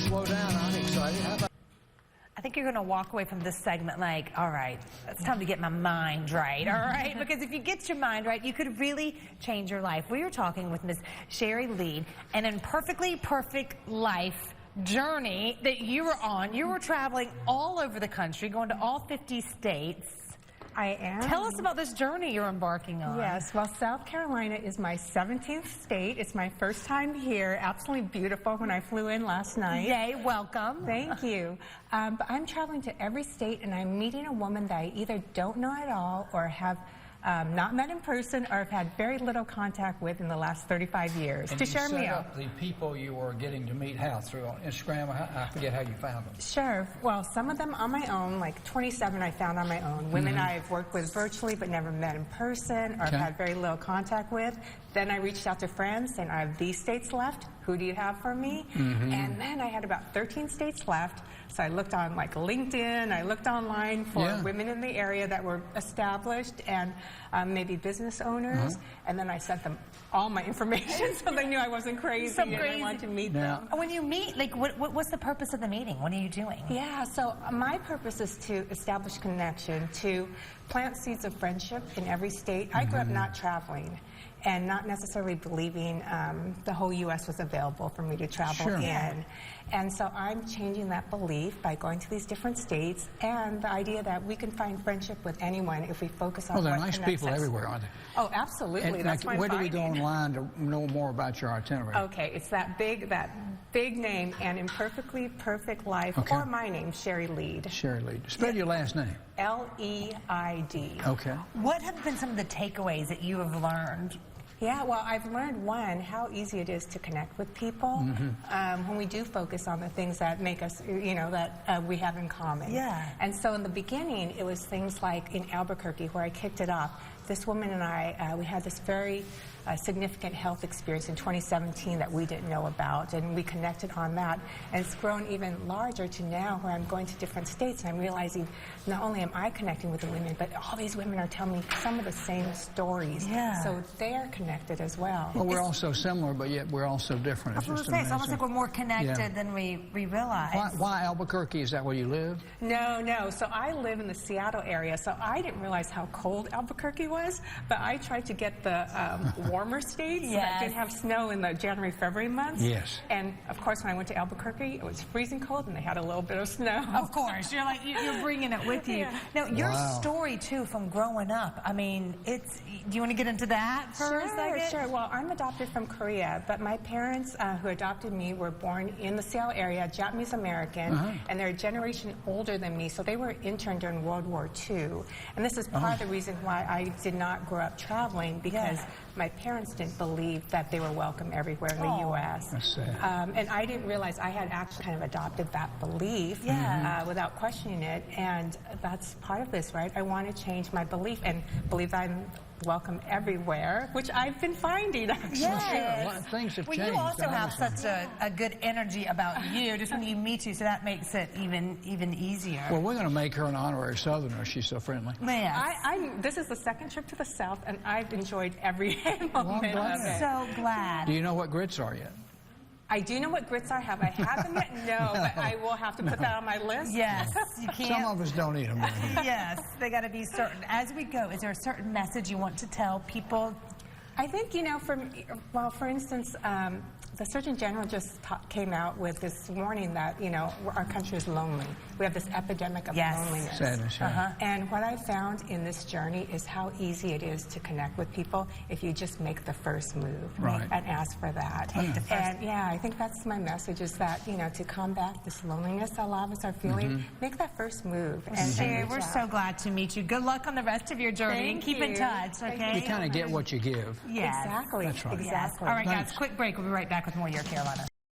slow down. I'm excited. How about... I think you're going to walk away from this segment like, all right, it's time to get my mind right, all right? Because if you get your mind right, you could really change your life. We are talking with Miss Sherry Lead, an imperfectly perfect life journey that you were on. You were traveling all over the country, going to all 50 states. I am. Tell us about this journey you're embarking on. Yes, well, South Carolina is my 17th state. It's my first time here. Absolutely beautiful when I flew in last night. Yay, welcome. Thank you. But I'm traveling to every state, and I'm meeting a woman that I either don't know at all or have not met in person or have had very little contact with in the last 35 years. And to share me up the people you were getting to meet how? Through on Instagram? I forget how you found them. Sure. Well, some of them on my own, like 27 I found on my own. Women I've worked with virtually but never met in person or have had very little contact with. Then I reached out to friends saying, I have these states left. Who do you have for me? And then I had about 13 states left. So I looked on like LinkedIn, I looked online for women in the area that were established and maybe business owners. And then I sent them all my information so they knew I wasn't crazy and I wanted to meet them. When you meet, like, what's the purpose of the meeting? What are you doing? Yeah, so my purpose is to establish connection, to plant seeds of friendship in every state. I grew up not traveling and not necessarily believing the whole U.S. was available for me to travel in. And so I'm changing that belief by going to these different states and the idea that we can find friendship with anyone if we focus on what connects us. Well, they're nice people everywhere, aren't they? Oh, absolutely. And that's where do we go online to know more about your itinerary? Okay, it's that big name, An Imperfectly Perfect Life, or my name, Sherry Lead. Sherry Lead. Spell your last name. L-E-I-D. Okay. What have been some of the takeaways that you have learned? Yeah, well, I've learned, one, how easy it is to connect with people when we do focus on the things that make us, you know, that we have in common. Yeah. And so in the beginning, it was things like in Albuquerque, where I kicked it off. This woman and I, we had this very significant health experience in 2017 that we didn't know about, and we connected on that. And it's grown even larger to now where I'm going to different states and I'm realizing not only am I connecting with the women, but all these women are telling me some of the same stories. Yeah. So they're connected as well. Well, we're all so similar, but yet we're all so different. I was going to say, it's almost like we're more connected than we realize. Why Albuquerque? Is that where you live? No. So I live in the Seattle area, so I didn't realize how cold Albuquerque was, but I tried to get the warmer states that didn't have snow in the January, February months. Yes. And of course, when I went to Albuquerque, it was freezing cold, and they had a little bit of snow. Of course, you're like you're bringing it with you. Now, your story too, from growing up. I mean, do you want to get into that for a second? Sure. Well, I'm adopted from Korea, but my parents who adopted me were born in the Seattle area, Japanese American, and they're a generation older than me, so they were interned during World War II. And this is part of the reason why I did not grow up traveling, because my parents didn't believe that they were welcome everywhere in the U.S. That's sad. And I didn't realize I had actually kind of adopted that belief without questioning it, and that's part of this, right? I want to change my belief and believe that I'm welcome everywhere, which I've been finding, actually. Yes. Things have changed. You also have such a good energy about you, just when you meet you, so that makes it even easier. Well, we're going to make her an honorary Southerner. She's so friendly. Yes. This is the second trip to the South, and I've enjoyed every moment of it. So glad. Do you know what grits are yet? I do know what grits are. Have I had them yet? No, but I will have to put that on my list. Yes, you can't. Some of us don't eat them. Yes, they got to be certain. As we go, is there a certain message you want to tell people? I think, you know, for instance, the Surgeon General just came out with this warning that, you know, our country is lonely. We have this epidemic of loneliness. Sadness, And what I found in this journey is how easy it is to connect with people if you just make the first move and ask for that. And I think that's my message, is that, you know, to combat this loneliness that a lot of us are feeling, make that first move. And Sherry, we're so glad to meet you. Good luck on the rest of your journey, and keep in touch, okay? You kind of get what you give. Yes. Exactly. That's right. Exactly. All right, guys, quick break. We'll be right back with more Your Carolina.